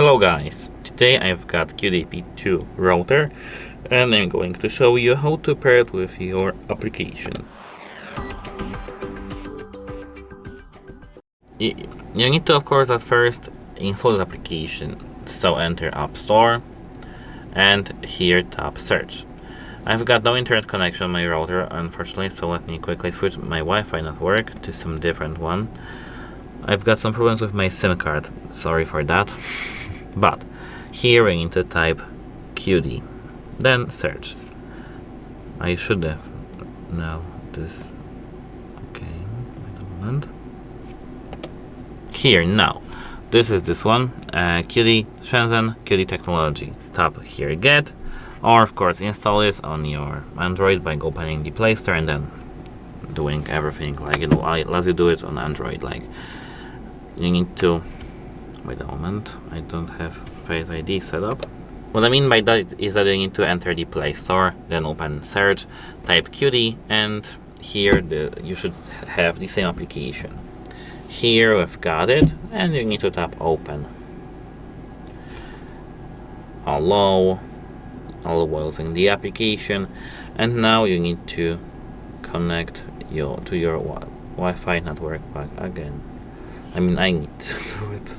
Hello guys, today I've got Cudy P2 router and I'm going to show you how to pair it with your application. You need to of course at first install this application, so enter App Store and here tap search. I've got no internet connection on my router unfortunately, so let me quickly switch my Wi-Fi network to some different one. I've got some problems with my SIM card, sorry for that. But here we need to type Cudy, then search. I should have now this. Okay, wait a moment. Here now, this is this one, Cudy Shenzhen Cudy Technology. Tap here get, or of course install this on your Android by opening the Play Store and then doing everything like as you do it on Android. Like you need to. Wait a moment, I don't have Face ID set up. What I mean by that is that you need to enter the Play Store, then open search, type Cudy, and here you should have the same application. Here we've got it, and you need to tap open. Allow using the application, and now you need to connect to your Wi-Fi network back again. I mean, I need to do it.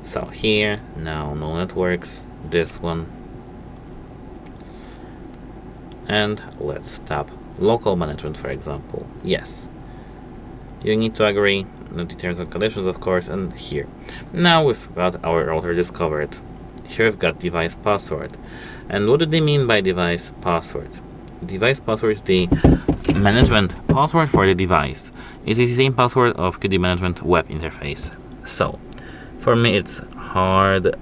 So here, now no networks, this one. And let's tap local management, for example. Yes. You need to agree with the terms and conditions, of course, and here. Now we've got our router discovered. Here we've got device password. And what do they mean by device password? Device password is the management password for the device. It's the same password of Cudy management web interface. So, for me it's HardReset.Info.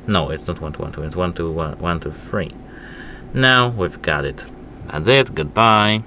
No, it's not 1212, it's 123. Now we've got it. That's it, goodbye.